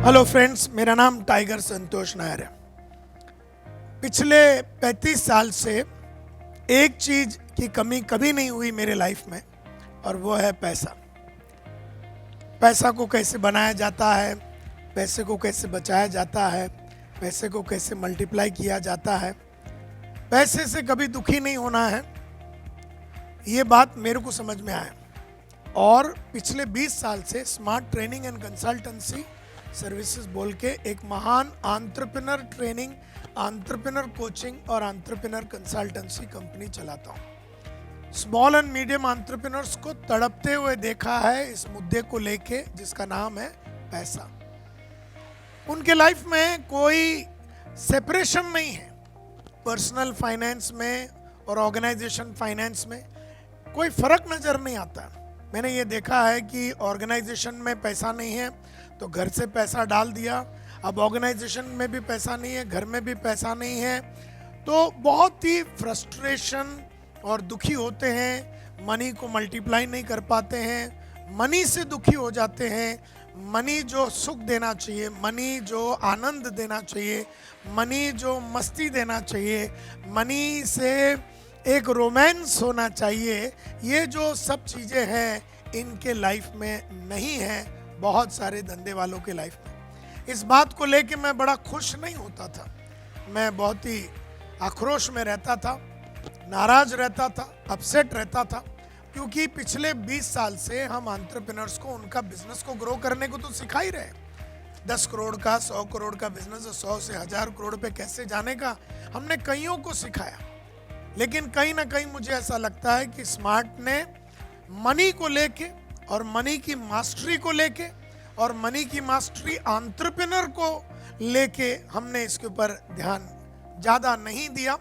Hello friends, मेरा नाम tiger संतोष नायर है। पिछले 35 साल से एक चीज़ की कमी कभी नहीं हुई मेरे लाइफ में, और वो है पैसा। पैसा को कैसे बनाया जाता है, पैसे को कैसे बचाया जाता है, पैसे को कैसे मल्टीप्लाई किया जाता है, पैसे से कभी दुखी नहीं होना है, ये बात मेरे को समझ में आया। और पिछले 20 साल से smart training and consultancy services बोल के एक महान एंटरप्रेन्योर ट्रेनिंग, एंटरप्रेन्योर कोचिंग और एंटरप्रेन्योर कंसल्टेंसी कंपनी चलाता हूँ। स्मॉल एंड मीडियम एंटरप्रेन्योर्स को तड़पते हुए देखा है इस मुद्दे को लेके, जिसका नाम है पैसा। उनके लाइफ में कोई सेपरेशन नहीं है, पर्सनल फाइनेंस में और ऑर्गेनाइजेशन फाइनेंस में कोई फर्क नज़र नहीं आता। मैंने ये देखा है कि ऑर्गेनाइजेशन में पैसा नहीं है तो घर से पैसा डाल दिया, अब ऑर्गेनाइजेशन में भी पैसा नहीं है, घर में भी पैसा नहीं है, तो बहुत ही फ्रस्ट्रेशन और दुखी होते हैं। मनी को मल्टीप्लाई नहीं कर पाते हैं, मनी से दुखी हो जाते हैं। मनी जो सुख देना चाहिए, मनी जो आनंद देना चाहिए, मनी जो मस्ती देना चाहिए, मनी से एक रोमांस होना चाहिए, ये जो सब चीज़ें हैं इनके लाइफ में नहीं है, बहुत सारे धंधे वालों के लाइफ में। इस बात को लेके मैं बड़ा खुश नहीं होता था, मैं बहुत ही आक्रोश में रहता था, नाराज रहता था, अपसेट रहता था, क्योंकि पिछले 20 साल से हम एंटरप्रेन्योर्स को उनका बिजनेस को ग्रो करने को तो सिखा ही रहे। 10 करोड़ का, 100 करोड़ का बिजनेस 100 से 1000 करोड़ पे कैसे जाने का हमने कईयों को सिखाया। लेकिन कहीं ना कहीं मुझे ऐसा लगता है कि स्मार्ट ने मनी को लेके और मनी की मास्टरी को लेके और मनी की मास्टरी एंटरप्रेन्योर को लेके हमने इसके ऊपर ध्यान ज़्यादा नहीं दिया।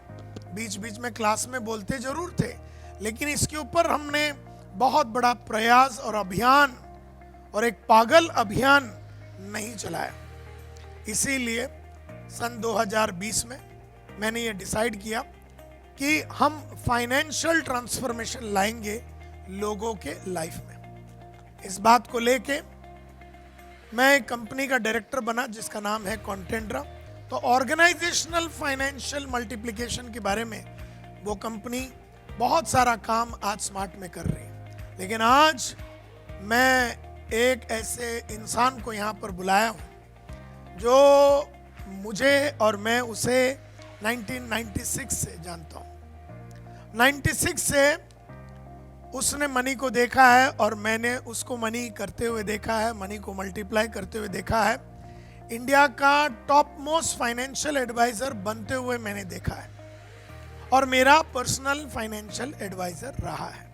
बीच बीच में क्लास में बोलते ज़रूर थे, लेकिन इसके ऊपर हमने बहुत बड़ा प्रयास और अभियान और एक पागल अभियान नहीं चलाया। इसीलिए सन 2020 में मैंने ये डिसाइड किया कि हम फाइनेंशियल ट्रांसफॉर्मेशन लाएंगे लोगों के लाइफ में। इस बात को लेके मैं एक कंपनी का डायरेक्टर बना जिसका नाम है कॉन्टेंड्रा। तो ऑर्गेनाइजेशनल फाइनेंशियल मल्टीप्लिकेशन के बारे में वो कंपनी बहुत सारा काम आज स्मार्ट में कर रही है। लेकिन आज मैं एक ऐसे इंसान को यहाँ पर बुलाया हूँ जो मुझे और मैं उसे 1996 से जानता हूँ। 96 से उसने मनी को देखा है और मैंने उसको मनी करते हुए देखा है, मनी को मल्टीप्लाई करते हुए देखा है। इंडिया का टॉप मोस्ट फाइनेंशियल एडवाइजर बनते हुए मैंने देखा है और मेरा पर्सनल फाइनेंशियल एडवाइजर रहा है।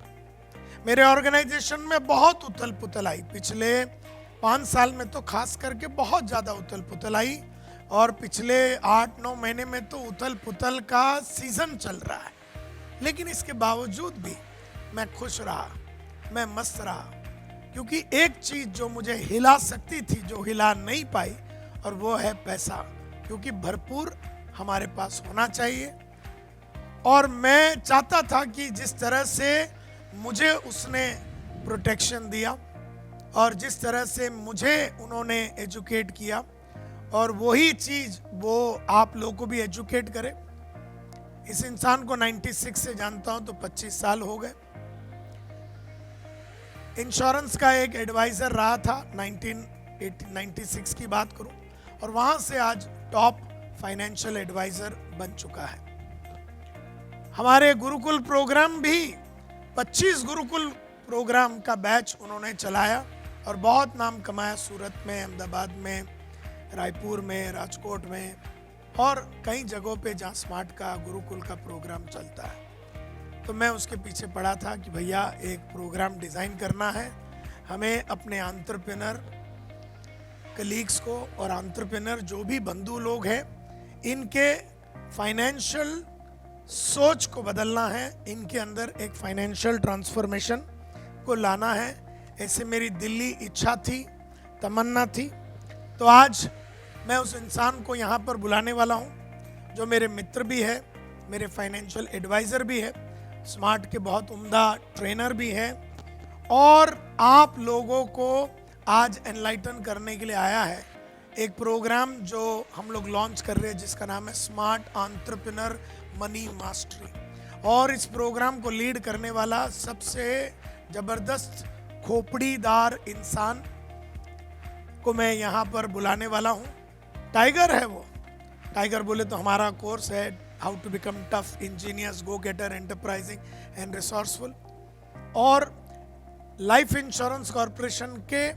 मेरे ऑर्गेनाइजेशन में बहुत उथल पुथल आई, पिछले 5 साल में तो खास करके बहुत ज़्यादा उथल पुथल आई, और पिछले 8-9 महीने में तो उथल पुथल का सीजन चल रहा है। लेकिन इसके बावजूद भी मैं खुश रहा, मैं मस्त रहा, क्योंकि एक चीज़ जो मुझे हिला सकती थी जो हिला नहीं पाई, और वो है पैसा, क्योंकि भरपूर हमारे पास होना चाहिए। और मैं चाहता था कि जिस तरह से मुझे उसने प्रोटेक्शन दिया और जिस तरह से मुझे उन्होंने एजुकेट किया, और वही चीज़ वो आप लोगों को भी एजुकेट करे। इस इंसान को 96 से जानता हूं तो 25 साल हो गए। इंश्योरेंस का एक एडवाइज़र रहा था 1996 की बात करूं, और वहां से आज टॉप फाइनेंशियल एडवाइज़र बन चुका है। हमारे गुरुकुल प्रोग्राम भी 25 गुरुकुल प्रोग्राम का बैच उन्होंने चलाया और बहुत नाम कमाया। सूरत में, अहमदाबाद में, रायपुर में, राजकोट में और कई जगहों पे जहाँ स्मार्ट का गुरुकुल का प्रोग्राम चलता है। तो मैं उसके पीछे पड़ा था कि भैया एक प्रोग्राम डिज़ाइन करना है, हमें अपने एंटरप्रेन्योर कलीग्स को और एंटरप्रेन्योर जो भी बंधु लोग हैं इनके फाइनेंशियल सोच को बदलना है, इनके अंदर एक फाइनेंशियल ट्रांसफॉर्मेशन को लाना है। ऐसे मेरी दिल्ली इच्छा थी, तमन्ना थी। तो आज मैं उस इंसान को यहाँ पर बुलाने वाला हूँ जो मेरे मित्र भी है, मेरे फाइनेंशियल एडवाइज़र भी है, स्मार्ट के बहुत उम्दा ट्रेनर भी है, और आप लोगों को आज एनलाइटन करने के लिए आया है एक प्रोग्राम जो हम लोग लॉन्च कर रहे हैं जिसका नाम है स्मार्ट एंटरप्रेन्योर मनी मास्टरी, और इस प्रोग्राम को लीड करने वाला सबसे ज़बरदस्त खोपड़ीदार इंसान को मैं यहाँ पर बुलाने वाला हूँ। टाइगर है वो। टाइगर बोले तो हमारा कोर्स है how to become tough engineers, go getter, enterprising and resourceful, और लाइफ इंश्योरेंस कॉरपोरेशन के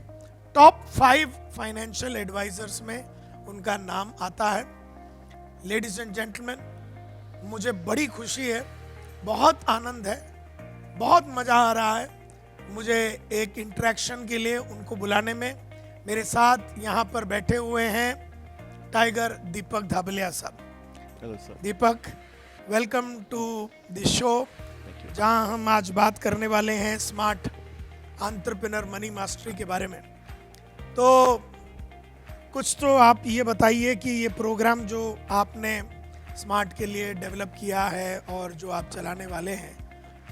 टॉप 5 फाइनेंशियल एडवाइजर्स में उनका नाम आता है। लेडीज एंड जेंटलमैन, मुझे बड़ी खुशी है, बहुत आनंद है, बहुत मज़ा आ रहा है मुझे एक इंटरेक्शन के लिए उनको बुलाने में। मेरे साथ यहाँ पर बैठे हुए हैं टाइगर दीपक धाबलिया साहब। Hello sir. Deepak, welcome to the show, जहाँ हम आज बात करने वाले हैं स्मार्ट एंटरप्रेन्योर मनी मास्टरी के बारे में। तो कुछ तो आप ये बताइए कि ये प्रोग्राम जो आपने स्मार्ट के लिए डेवलप किया है और जो आप चलाने वाले हैं,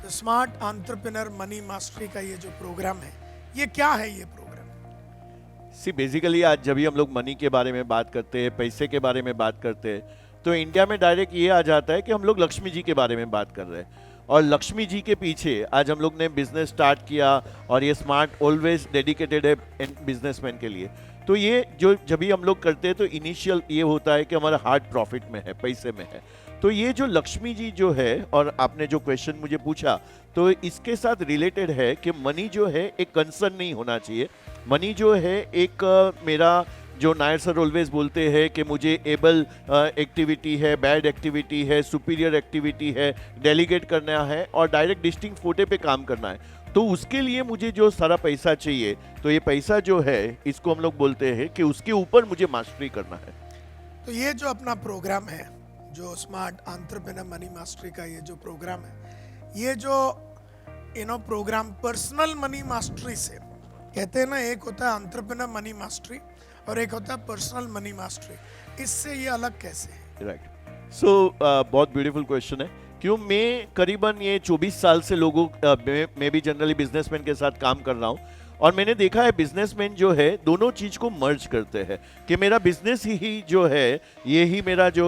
तो स्मार्ट एंटरप्रेन्योर मनी मास्टरी का ये जो प्रोग्राम है, ये क्या है ये प्रोग्राम? बेसिकली आज जब भी हम लोग मनी के बारे में बात करते हैं, पैसे के बारे में बात करते हैं, तो इंडिया में डायरेक्ट ये आ जाता है कि हम लोग लक्ष्मी जी के बारे में बात कर रहे हैं। और लक्ष्मी जी के पीछे आज हम लोग ने बिजनेस स्टार्ट किया, और ये स्मार्ट ऑलवेज डेडिकेटेड है बिजनेसमैन के लिए। तो ये जो जब भी हम लोग करते हैं तो इनिशियल ये होता है कि हमारा हार्ट प्रॉफिट में है, पैसे में है। तो ये जो लक्ष्मी जी जो है, और आपने जो क्वेश्चन मुझे पूछा, तो इसके साथ रिलेटेड है कि मनी जो है एक कंसर्न नहीं होना चाहिए। मनी जो है एक मेरा जो नायर सर ऑलवेज बोलते हैं कि मुझे एबल एक्टिविटी है, बैड एक्टिविटी है, सुपीरियर एक्टिविटी है, डेलीगेट करना है और डायरेक्ट डिस्टिंक्ट फोटे पे काम करना है। तो उसके लिए मुझे जो सारा पैसा चाहिए, तो ये पैसा जो है इसको हम लोग बोलते हैं कि उसके ऊपर मुझे मास्टरी करना है। तो ये जो अपना प्रोग्राम है, जो स्मार्ट एंटरप्रेन्योर मनी मास्टरी का ये जो प्रोग्राम है, ये जो प्रोग्राम पर्सनल मनी मास्टरी से कहते हैं ना, एक होता है एंटरप्रेन्योर मनी मास्टरी और एक होता है पर्सनल मनी मास्टरी, इससे ये अलग कैसे है? राइट। सो बहुत ब्यूटीफुल क्वेश्चन है। क्यों मैं करीबन ये 24 साल से लोगों मैं भी जनरली बिजनेसमैन के साथ काम कर रहा हूँ, और मैंने देखा है बिजनेसमैन जो है दोनों चीज को मर्ज करते हैं कि मेरा बिजनेस ही जो है ये ही मेरा जो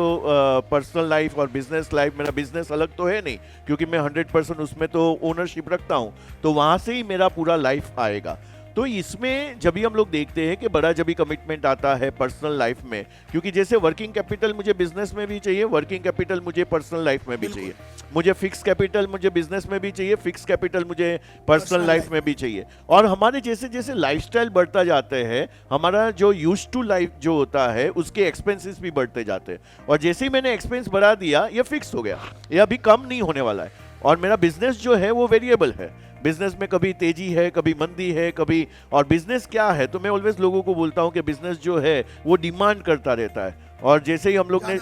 पर्सनल लाइफ और बिजनेस लाइफ, मेरा बिजनेस अलग तो है नहीं, क्योंकि मैं 100% उसमें तो ओनरशिप रखता हूँ, तो वहाँ से ही मेरा पूरा लाइफ आएगा। तो इसमें जब भी हम लोग देखते हैं कि बड़ा जब भी कमिटमेंट आता है पर्सनल लाइफ में, क्योंकि जैसे वर्किंग कैपिटल मुझे बिजनेस में भी चाहिए, वर्किंग कैपिटल मुझे पर्सनल लाइफ में भी चाहिए, मुझे फिक्स कैपिटल मुझे बिजनेस में भी चाहिए, फिक्स कैपिटल मुझे पर्सनल लाइफ में भी चाहिए। और हमारे जैसे जैसे लाइफस्टाइल बढ़ता जाते हैं, हमारा जो यूज टू लाइफ जो होता है उसके एक्सपेंसेस भी बढ़ते जाते हैं, और जैसे ही मैंने एक्सपेंस बढ़ा दिया, ये फिक्स हो गया, ये अभी कम नहीं होने वाला है। और मेरा बिजनेस जो है वो वेरिएबल है, बिजनेस में कभी तेजी है, कभी मंदी है, कभी, और बिजनेस क्या है, तो मैं ऑलवेज लोगों को बोलता हूं कि बिजनेस जो है वो डिमांड करता रहता है, और जैसे ही हम लोग ने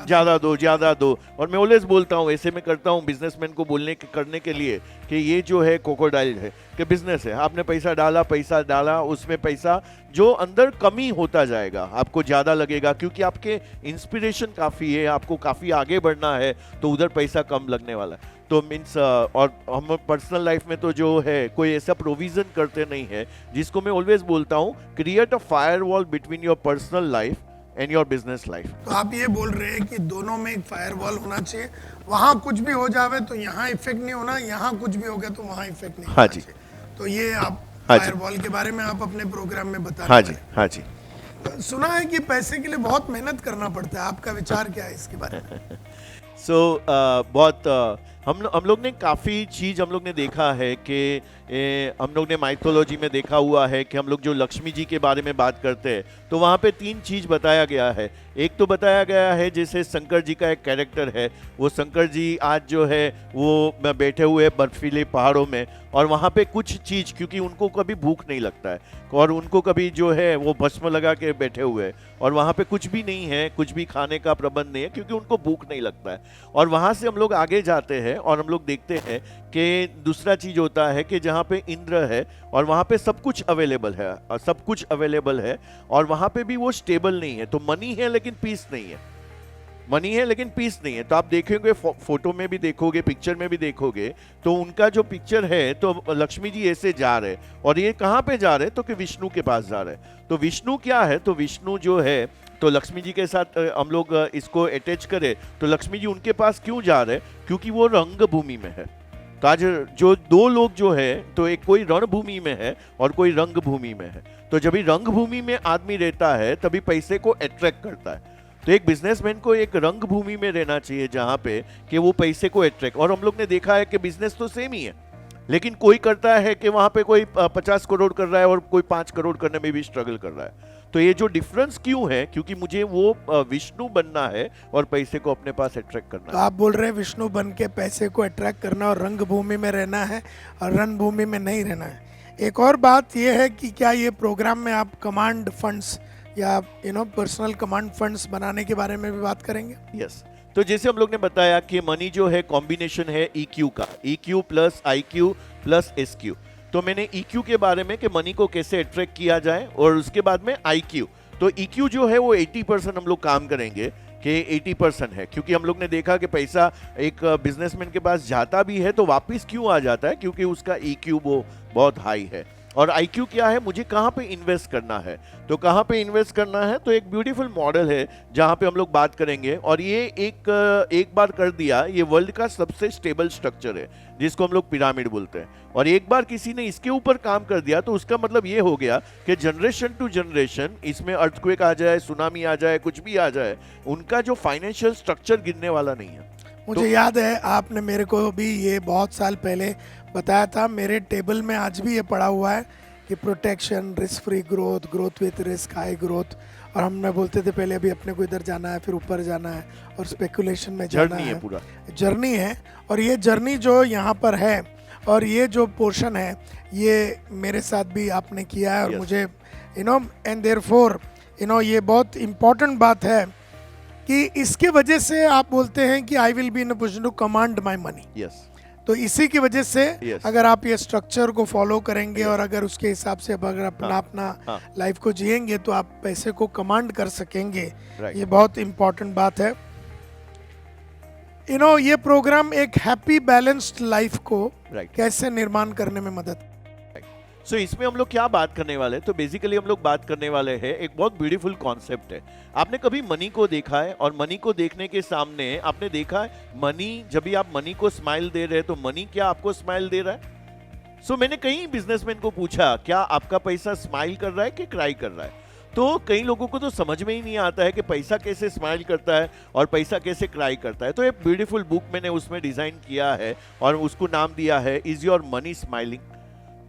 ज्यादा दो, और मैं ऑलवेज बोलता हूँ, ऐसे मैं करता हूँ बिजनेसमैन को करने के लिए कि ये जो है क्रोकोडाइल है, कि बिजनेस है, आपने पैसा डाला, उसमें पैसा जो अंदर कमी होता जाएगा, आपको ज्यादा लगेगा, क्योंकि आपके इंस्पिरेशन काफी है, आपको काफी आगे बढ़ना है, तो उधर पैसा कम लगने वाला है। तो मीन्स और हम पर्सनल लाइफ में तो जो है कोई ऐसा प्रोविजन करते नहीं है, जिसको मैं ऑलवेज बोलता हूँ create a firewall between your personal life and your business life. तो आप ये बोल रहे हैं कि दोनों में एक फायरवॉल होना चाहिए, वहाँ कुछ भी हो जावे तो यहाँ इफेक्ट नहीं होना, यहाँ कुछ भी हो गया तो वहाँ इफेक्ट नहीं होना चाहिए। तो ये आप फायरवॉल के बारे में आप अपने प्रोग्राम में बता रहे हैं। हाँ जी। सुना है कि पैसे के लिए बहुत मेहनत करना पड़ता है, आपका विचार क्या है इसके बारे में? बहुत हम लोग ने काफ़ी चीज़ हम लोग ने देखा है कि हम लोग ने माइथोलॉजी में देखा हुआ है कि हम लोग जो लक्ष्मी जी के बारे में बात करते हैं, तो वहाँ पे 3 चीज़ बताया गया है। एक तो बताया गया है जैसे शंकर जी का एक कैरेक्टर है, वो शंकर जी आज जो है वो बैठे हुए बर्फीले पहाड़ों में, और वहाँ पे कुछ चीज़, क्योंकि उनको कभी भूख नहीं लगता है, और उनको कभी जो है वो भस्म लगा के बैठे हुए हैं, और वहाँ पे कुछ भी नहीं है, कुछ भी खाने का प्रबंध नहीं है, क्योंकि उनको भूख नहीं लगता है। और वहाँ से हम लोग आगे जाते हैं और हम लोग देखते हैं कि दूसरा चीज़ होता है कि जहाँ पे इंद्र है और वहाँ पे सब कुछ अवेलेबल है, और सब कुछ अवेलेबल है, और वहाँ पे भी वो स्टेबल नहीं है, तो मनी है लेकिन पीस नहीं है। मनी है लेकिन पीस नहीं है। तो आप देखेंगे फोटो में भी देखोगे, पिक्चर में भी देखोगे, तो उनका जो पिक्चर है तो लक्ष्मी जी ऐसे जा रहे, और ये कहाँ पे जा रहे, तो कि विष्णु के पास जा रहे। तो विष्णु क्या है, तो विष्णु जो है तो लक्ष्मी जी के साथ हम लोग इसको अटैच करें, तो लक्ष्मी जी उनके पास क्यों जा रहे, क्योंकि वो रंग भूमि में है। तो आज जो दो लोग जो है, तो एक कोई रणभूमि में है और कोई रंग भूमि में है। तो जब भी रंग भूमि में आदमी रहता है तभी पैसे को अट्रैक्ट करता है। तो एक बिजनेसमैन को एक रंग भूमि में रहना चाहिए जहां पे कि वो पैसे को अट्रैक्ट, और हम लोग ने देखा है कि बिजनेस तो सेम ही है, लेकिन कोई करता है कि वहां पे कोई 50 करोड़ कर रहा है और कोई 5 करोड़ करने में भी स्ट्रगल कर रहा है। तो ये जो डिफरेंस क्यों है, क्योंकि मुझे वो विष्णु बनना है और पैसे को अपने पास अट्रैक्ट करना तो है। आप बोल रहे हैं विष्णु बन के पैसे को अट्रैक्ट करना और रंग भूमि में रहना है और रणभूमि में नहीं रहना है। एक और बात यह है कि क्या ये प्रोग्राम में आप कमांड फंड्स या पर्सनल कमांड फंड्स बनाने के बारे में भी बात करेंगे? यस। तो जैसे हम लोग ने बताया कि मनी जो है कॉम्बिनेशन है EQ का, EQ plus IQ plus SQ। तो मैंने EQ के बारे में कि मनी को कैसे अट्रैक्ट किया जाए, और उसके बाद में IQ। तो EQ जो है वो 80% हम लोग काम करेंगे कि 80% है, क्योंकि हम लोग ने देखा कि पैसा एक बिजनेसमैन के पास जाता भी है तो वापस क्यों आ जाता है, क्योंकि उसका EQ वो बहुत हाई है। और IQ क्या है, मुझे कहाँ पे इन्वेस्ट करना है। तो कहाँ पे इन्वेस्ट करना है, तो एक ब्यूटीफुल मॉडल है जहाँ पे हम लोग बात करेंगे, और ये एक बार कर दिया, ये वर्ल्ड का सबसे स्टेबल स्ट्रक्चर है जिसको हम लोग पिरामिड बोलते हैं। और एक बार किसी ने इसके ऊपर काम कर दिया तो उसका मतलब ये हो गया कि जनरेशन टू जनरेशन इसमें अर्थक्वेक आ जाए, सुनामी आ जाए, कुछ भी आ जाए, उनका जो फाइनेंशियल स्ट्रक्चर गिरने वाला नहीं है। मुझे याद है आपने मेरे को भी ये बहुत साल पहले बताया था। मेरे टेबल में आज भी ये पड़ा हुआ है कि protection, risk free growth, growth with risk, high growth. और हम बोलते थे पहले अभी अपने को इधर जाना है, फिर ऊपर जाना है, और स्पेकुलेशन में जाना है। पूरा जर्नी है, और ये जर्नी जो यहाँ पर है और ये जो पोर्शन है ये मेरे साथ भी आपने किया है। और मुझे एंड देयरफॉर ये बहुत इम्पोर्टेंट बात है कि इसके वजह से आप बोलते हैं कि I will be in a position to command my money. Yes. तो इसी की वजह से अगर आप ये स्ट्रक्चर को फॉलो करेंगे और अगर उसके हिसाब से अगर अपना लाइफ को जिएंगे तो आप पैसे को कमांड कर सकेंगे। ये बहुत इंपॉर्टेंट बात है। ये प्रोग्राम एक हैप्पी बैलेंस्ड लाइफ को कैसे निर्माण करने में मदद। सो इसमें हम लोग क्या बात करने वाले हैं, तो बेसिकली हम लोग बात करने वाले हैं एक बहुत ब्यूटीफुल कॉन्सेप्ट है। आपने कभी मनी को देखा है, और मनी को देखने के सामने आपने देखा है मनी, जब भी आप मनी को स्माइल दे रहे हैं तो मनी क्या आपको स्माइल दे रहा है। सो मैंने कई बिजनेसमैन को पूछा क्या आपका पैसा स्माइल कर रहा है कि क्राई कर रहा है। तो कई लोगों को तो समझ में ही नहीं आता है कि पैसा कैसे स्माइल करता है और पैसा कैसे क्राई करता है। तो एक ब्यूटीफुल बुक मैंने उसमें डिजाइन किया है और उसको नाम दिया है इज योर मनी स्माइलिंग।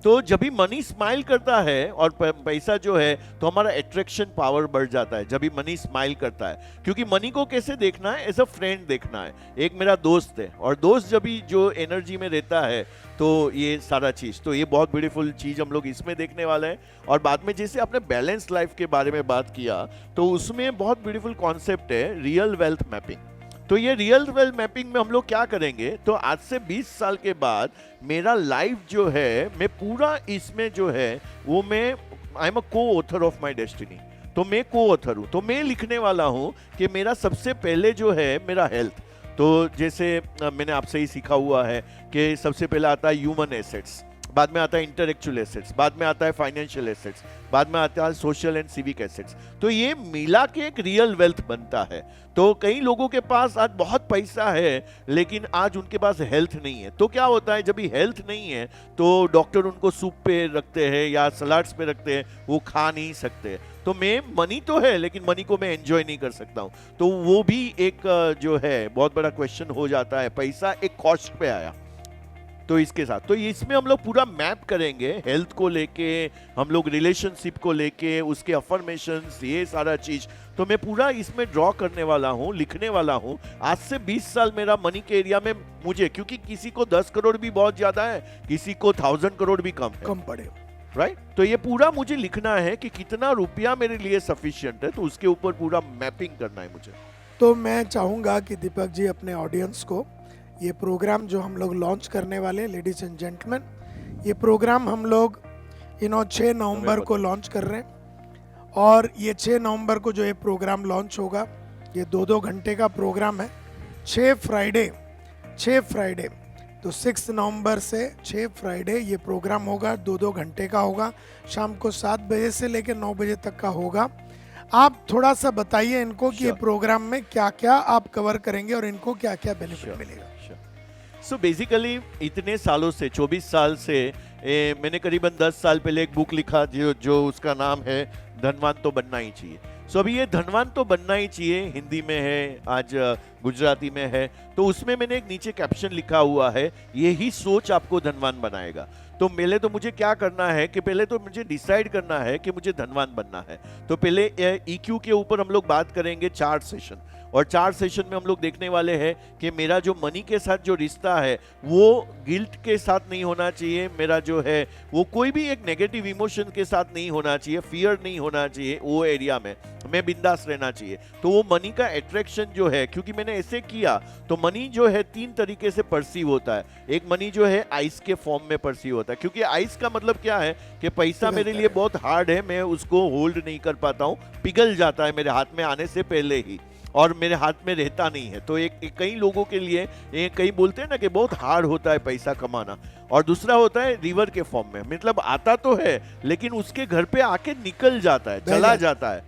तो जब भी मनी स्माइल करता है और पैसा जो है तो हमारा अट्रैक्शन पावर बढ़ जाता है जब भी मनी स्माइल करता है। क्योंकि मनी को कैसे देखना है, एज अ फ्रेंड देखना है। एक मेरा दोस्त है, और दोस्त जब भी जो एनर्जी में रहता है तो ये सारा चीज, तो ये बहुत ब्यूटीफुल चीज हम लोग इसमें देखने वाले हैं। और बाद में जैसे आपने बैलेंस लाइफ के बारे में बात किया तो उसमें बहुत ब्यूटीफुल कॉन्सेप्ट है रियल वेल्थ मैपिंग। तो ये रियल वेल्थ मैपिंग में हम लोग क्या करेंगे, तो आज से 20 साल के बाद मेरा लाइफ जो है, मैं पूरा इसमें जो है वो मैं आई एम अ को ऑथर ऑफ माय डेस्टिनी। तो मैं को ऑथर हूँ, तो मैं लिखने वाला हूँ कि मेरा सबसे पहले जो है मेरा हेल्थ। तो जैसे मैंने आपसे ही सीखा हुआ है कि सबसे पहले आता है ह्यूमन एसेट्स, बाद में आता है इंटेलेक्चुअल एसेट्स, बाद में आता है फाइनेंशियल एसेट्स, बाद में आता है सोशल एंड सिविक एसेट्स। तो ये मिला के एक रियल वेल्थ बनता है। तो कई लोगों के पास आज बहुत पैसा है लेकिन आज उनके पास हेल्थ नहीं है। तो क्या होता है, जब भी हेल्थ नहीं है तो डॉक्टर उनको सूप पे रखते हैं या सलाड्स पे रखते हैं, वो खा नहीं सकते। तो मैं मनी तो है लेकिन मनी को मैं एंजॉय नहीं कर सकता हूँ। तो वो भी एक जो है बहुत बड़ा क्वेश्चन हो जाता है। पैसा एक कॉस्ट पे आया तो इसके साथ, तो इसमें हम लोग पूरा मैप करेंगे हेल्थ को लेके, हम लोग रिलेशनशिप को लेके, उसके अफर्मेशंस, ये सारा चीज। तो मैं पूरा इसमें ड्रॉ करने वाला हूँ, लिखने वाला हूँ। आज से 20 साल मेरा मनी के एरिया में मुझे, क्योंकि किसी को 10 करोड़ भी बहुत ज्यादा है, किसी को 1000 करोड़ भी कम पड़े, राइट। तो ये पूरा मुझे लिखना है कि कितना रुपया मेरे लिए सफिशिएंट है, तो उसके ऊपर पूरा मैपिंग करना है मुझे। तो मैं चाहूंगा कि दीपक जी अपने ऑडियंस को ये प्रोग्राम जो हम लोग लॉन्च करने वाले, लेडीज एंड जेंटलमैन, ये प्रोग्राम हम लोग 6 नवंबर को लॉन्च कर रहे हैं। और ये 6 नवंबर को जो ये प्रोग्राम लॉन्च होगा ये 2-2 घंटे का प्रोग्राम है। 6 फ्राइडे तो 6 नवंबर से 6 फ्राइडे ये प्रोग्राम होगा, 2-2 घंटे का होगा। शाम को 7 बजे से लेकर 9 बजे तक का होगा। आप थोड़ा सा बताइए इनको कि ये प्रोग्राम में क्या क्या आप कवर करेंगे और इनको क्या क्या बेनिफिट मिलेगा। सो बेसिकली इतने सालों से 24 साल से मैंने करीबन 10 साल पहले एक बुक लिखा जो उसका नाम है धनवान तो बनना ही चाहिए। सो अभी ये धनवान तो बनना ही चाहिए हिंदी में है, आज गुजराती में है। तो उसमें मैंने एक नीचे कैप्शन लिखा हुआ है, यही सोच आपको धनवान बनाएगा। तो पहले तो मुझे क्या करना है कि पहले तो मुझे डिसाइड करना है कि मुझे धनवान बनना है। तो पहले EQ के ऊपर हम लोग बात करेंगे 4 सेशन, और 4 सेशन में हम लोग देखने वाले हैं कि मेरा जो मनी के साथ जो रिश्ता है वो गिल्ट के साथ नहीं होना चाहिए, मेरा जो है वो कोई भी एक नेगेटिव इमोशन के साथ नहीं होना चाहिए, फियर नहीं होना चाहिए, वो एरिया में मैं बिंदास रहना चाहिए। तो वो मनी का अट्रैक्शन जो है, क्योंकि मैंने ऐसे किया तो मनी जो है 3 तरीके से परसीव होता है। एक मनी जो है आइस के फॉर्म में परसीव होता है, क्योंकि आइस का मतलब क्या है कि पैसा मेरे लिए बहुत हार्ड है, मैं उसको होल्ड नहीं कर पाता हूँ, पिघल जाता है मेरे हाथ में आने से पहले ही और मेरे हाथ में रहता नहीं है। तो एक कई लोगों के लिए कई बोलते हैं ना कि बहुत हार्ड होता है पैसा कमाना। और दूसरा होता है रिवर के फॉर्म में, मतलब आता तो है लेकिन उसके घर पे आके निकल जाता है, चला जाता है,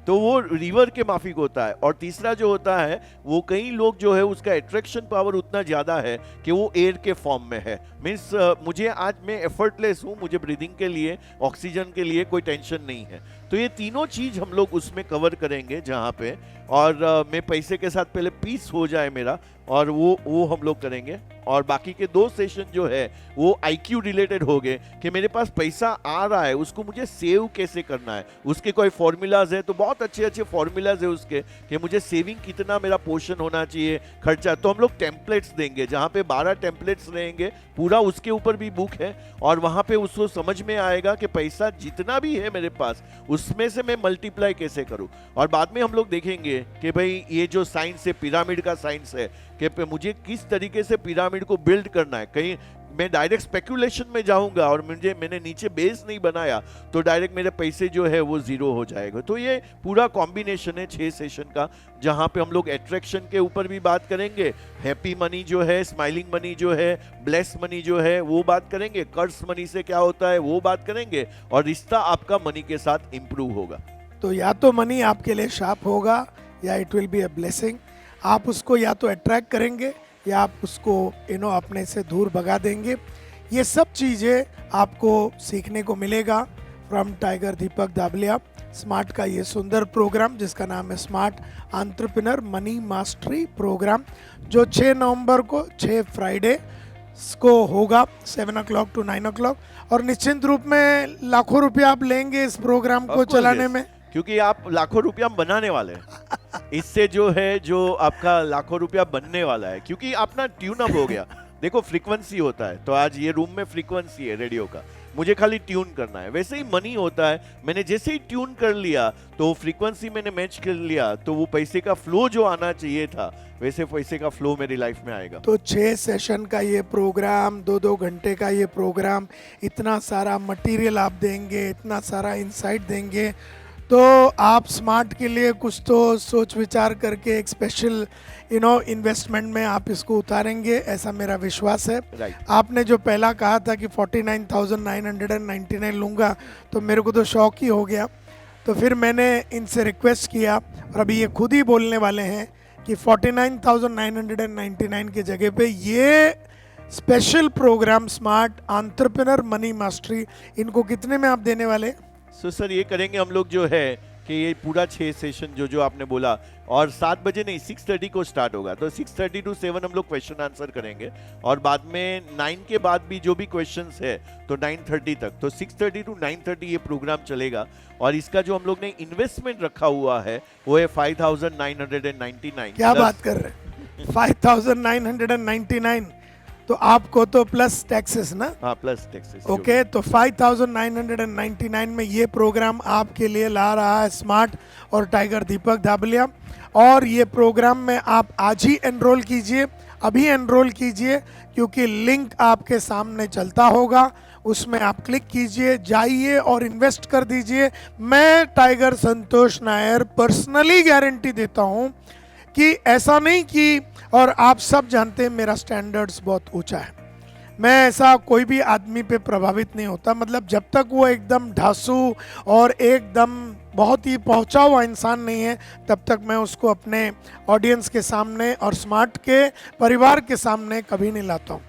तो वो रिवर के माफिक होता है। और तीसरा जो होता है वो कई लोग जो है उसका अट्रैक्शन पावर उतना ज्यादा है कि वो एयर के फॉर्म में है। मीन्स मुझे आज मैं एफर्टलेस हूँ, मुझे ब्रीदिंग के लिए ऑक्सीजन के लिए कोई टेंशन नहीं है। तो ये तीनों चीज हम लोग उसमें कवर करेंगे जहाँ पे, और मैं पैसे के साथ पहले पीस हो जाए मेरा, और वो हम लोग करेंगे। और बाकी के 2 सेशन जो है वो IQ रिलेटेड हो गए कि मेरे पास पैसा आ रहा है उसको मुझे सेव कैसे करना है, उसके कोई फॉर्मूलाज है, तो बहुत अच्छे अच्छे फॉर्मूलाज है उसके कि मुझे सेविंग कितना मेरा पोर्शन होना चाहिए, खर्चा। तो हम लोग टेम्पलेट्स देंगे जहाँ पे 12 टेम्पलेट्स रहेंगे, पूरा उसके ऊपर भी बुक है, और वहाँ पे उसको समझ में आएगा कि पैसा जितना भी है मेरे पास उसमें से मैं मल्टीप्लाई कैसे करूँ। और बाद में हम लोग देखेंगे कि भाई ये जो साइंस है, पिरामिड का साइंस है, कि मुझे किस तरीके से पिरामिड को बिल्ड करना है। कहीं मैं डायरेक्ट स्पेकुलेशन में जाऊंगा और मैंने नीचे बेस नहीं बनाया तो डायरेक्ट मेरे पैसे जो है वो जीरो हो जाएगा। तो ये पूरा कॉम्बिनेशन है 6 सेशन का, जहां पे हम लोग अट्रैक्शन के ऊपर भी बात करेंगे, हैप्पी मनी जो है, स्माइलिंग मनी जो है, ब्लेस मनी जो है वो बात करेंगे, कर्ज मनी से क्या होता है वो बात करेंगे, और रिश्ता आपका मनी के साथ इंप्रूव होगा। तो या तो मनी आपके लिए शार्प होगा या it will be a blessing. आप उसको या तो अट्रैक्ट करेंगे या आप उसको अपने से दूर भगा देंगे। ये सब चीज़ें आपको सीखने को मिलेगा from tiger Deepak Dabalia. Smart का ये सुंदर प्रोग्राम जिसका नाम है smart entrepreneur money mastery program, जो 6 नवंबर को 6 फ्राइडे को होगा 7 o'clock to 9 o'clock। और निश्चित रूप में लाखों रुपया आप लेंगे इस प्रोग्राम को चलाने में, क्योंकि आप लाखों रुपया बनाने वाले हैं इससे, जो है जो आपका लाखों रुपया बनने वाला है, क्योंकि अपना ट्यून अप हो गया। देखो फ्रीक्वेंसी होता है, तो आज ये रूम में फ्रीक्वेंसी है रेडियो का, मुझे खाली ट्यून करना है। वैसे ही मनी होता है, मैंने जैसे ही ट्यून कर लिया तो फ्रीक्वेंसी मैंने मैच कर लिया, तो वो पैसे का फ्लो जो आना चाहिए था वैसे पैसे का फ्लो मेरी लाइफ में आएगा। तो 6 सेशन का ये प्रोग्राम, 2-2 घंटे का ये प्रोग्राम, इतना सारा मटेरियल आप देंगे, इतना सारा इंसाइट देंगे, तो आप स्मार्ट के लिए कुछ तो सोच विचार करके एक स्पेशल इन्वेस्टमेंट में आप इसको उतारेंगे, ऐसा मेरा विश्वास है। आपने जो पहला कहा था कि 49,999 लूँगा, तो मेरे को तो शौक ही हो गया। तो फिर मैंने इनसे रिक्वेस्ट किया और अभी ये खुद ही बोलने वाले हैं कि 49,999 की जगह पे ये special programme smart entrepreneur money mastery, इनको कितने में आप देने वाले? सर ये करेंगे हम लोग जो है कि ये पूरा 6 सेशन जो आपने बोला, और 7 बजे नहीं 6:30 को स्टार्ट होगा, तो 6:30 to 7 हम लोग क्वेश्चन आंसर करेंगे, और बाद में 9 के बाद भी जो भी क्वेश्चंस है तो 9:30 तक, तो 6:30 to 9:30 ये प्रोग्राम चलेगा। और इसका जो हम लोग ने इन्वेस्टमेंट रखा हुआ है वो है 5,999। क्या बात कर रहे हैं, 5,999, तो आपको तो प्लस टैक्सेस ना? हाँ प्लस टैक्सेस। ओके, तो 5,999 में ये प्रोग्राम आपके लिए ला रहा है स्मार्ट और टाइगर दीपक दाबलिया। और ये प्रोग्राम में आप आज ही एनरोल कीजिए, अभी एनरोल कीजिए, क्योंकि लिंक आपके सामने चलता होगा, उसमें आप क्लिक कीजिए, जाइए और इन्वेस्ट कर दीजिए। मैं टाइगर संतोष नायर पर्सनली गारंटी देता हूँ कि ऐसा नहीं कि, और आप सब जानते हैं मेरा स्टैंडर्ड्स बहुत ऊंचा है, मैं ऐसा कोई भी आदमी पे प्रभावित नहीं होता, मतलब जब तक वो एकदम ढासू और एकदम बहुत ही पहुंचा हुआ इंसान नहीं है तब तक मैं उसको अपने ऑडियंस के सामने और स्मार्ट के परिवार के सामने कभी नहीं लाता हूँ।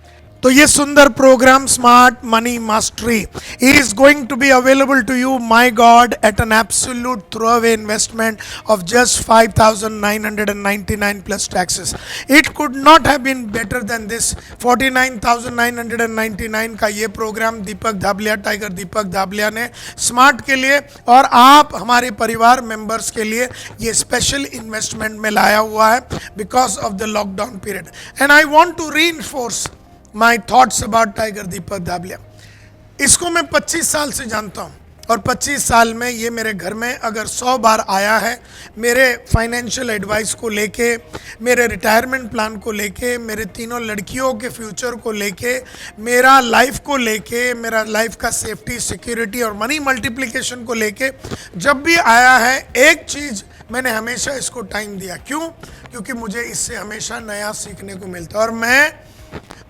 तो ये सुंदर program smart money mastery is going to be available to you, my god, at an absolute throwaway investment of just 5,999 plus taxes. It could not have been better than this. 49,999 का ये प्रोग्राम दीपक धाबलिया, tiger Deepak धाबलिया ने smart के लिए और आप हमारे परिवार members के लिए ये स्पेशल इन्वेस्टमेंट में लाया हुआ है because of the lockdown period. And I want to reinforce my thoughts about Tiger Deepak Dhabaliya. इसको मैं 25 साल से जानता हूँ और 25 साल में ये मेरे घर में अगर 100 बार आया है, मेरे फाइनेंशियल एडवाइस को लेके, मेरे रिटायरमेंट प्लान को लेके, मेरे तीनों लड़कियों के फ्यूचर को लेके, मेरा लाइफ को लेके, मेरा लाइफ का सेफ्टी, सिक्योरिटी और मनी मल्टीप्लिकेशन को लेके जब भी आया है, एक चीज़ मैंने हमेशा इसको टाइम दिया। क्यों? क्योंकि मुझे इससे हमेशा नया सीखने को मिलता है। और मैं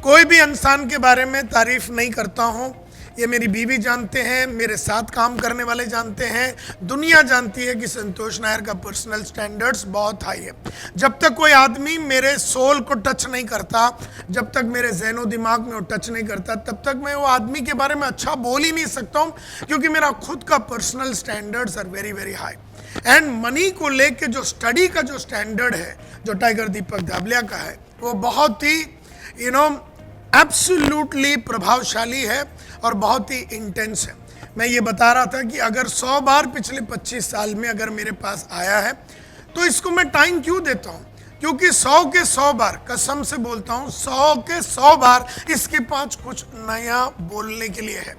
कोई भी इंसान के बारे में तारीफ नहीं करता हूँ, ये मेरी बीवी जानते हैं, मेरे साथ काम करने वाले जानते हैं, दुनिया जानती है कि संतोष नायर का पर्सनल स्टैंडर्ड्स बहुत हाई है। जब तक कोई आदमी मेरे सोल को टच नहीं करता, जब तक मेरे ज़हनो दिमाग में वो टच नहीं करता, तब तक मैं वो आदमी के बारे में अच्छा बोल ही नहीं सकता हूँ, क्योंकि मेरा खुद का personal standards are very very high. And money को लेके जो स्टडी का जो स्टैंडर्ड है, जो टाइगर दीपक धाबलिया का है, वो बहुत ही एब्सोल्युटली प्रभावशाली है और बहुत ही इंटेंस है। मैं ये बता रहा था कि अगर 100 बार पिछले 25 साल में अगर मेरे पास आया है तो इसको मैं टाइम क्यों देता हूँ? क्योंकि 100 के 100 बार, कसम से बोलता हूँ, 100 के 100 बार इसके पास कुछ नया बोलने के लिए है।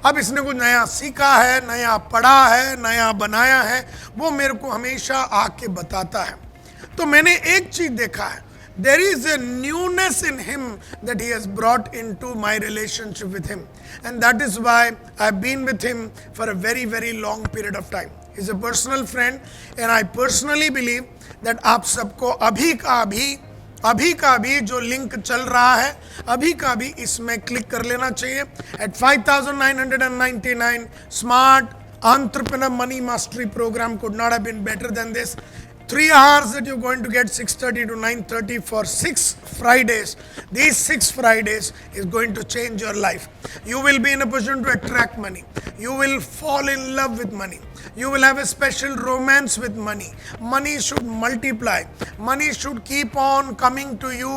अब इसने कुछ नया सीखा है, नया पढ़ा है, नया बनाया है, वो मेरे को हमेशा आके बताता है। तो मैंने एक चीज़ देखा है, there is a newness in him that he has brought into my relationship with him, and that is why I've been with him for a very very long period of time. He's a personal friend and I personally believe that आप सबको अभी का अभी जो link चल रहा है, अभी का अभी इसमें क्लिक कर लेना चाहिए। At 5,999 smart entrepreneur money mastery program could not have been better than this. 3 hours that you're going to get 6:30 to 9:30 for 6 Fridays. These 6 Fridays is going to change your life. You will be in a position to attract money. You will fall in love with money. You will have a special romance with money. Money should multiply. Money should keep on coming to you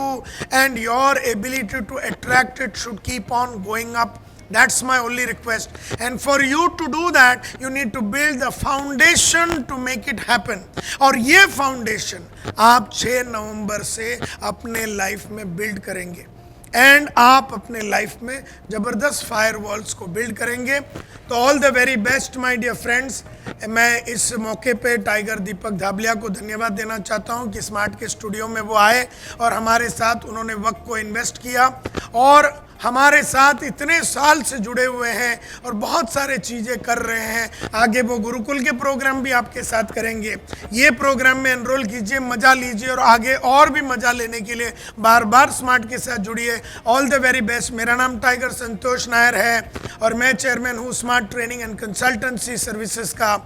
and your ability to attract it should keep on going up. That's my only request. And for you to do that, you need to build the foundation to make it happen. और ये foundation आप 6 नवंबर से अपने life में build करेंगे and आप अपने life में ज़बरदस्त फायरवॉल्स को बिल्ड करेंगे। तो all the very best my dear friends. मैं इस मौके पे टाइगर दीपक धाबलिया को धन्यवाद देना चाहता हूं कि स्मार्ट के स्टूडियो में वो आए और हमारे साथ उन्होंने वक्त को इन्वेस्ट किया और हमारे साथ इतने साल से जुड़े हुए हैं और बहुत सारे चीज़ें कर रहे हैं। आगे वो गुरुकुल के प्रोग्राम भी आपके साथ करेंगे। ये प्रोग्राम में एनरोल कीजिए, मज़ा लीजिए और आगे और भी मज़ा लेने के लिए बार बार स्मार्ट के साथ जुड़िए। All the very best. मेरा नाम टाइगर संतोष नायर है और मैं चेयरमैन हूँ smart training and consultancy services का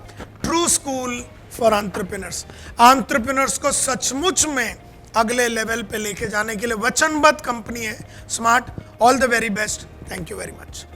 true school for entrepreneurs. Entrepreneurs को सचमुच में अगले लेवल पे लेके जाने के लिए वचनबद्ध कंपनी है smart. All the very best. Thank you very much.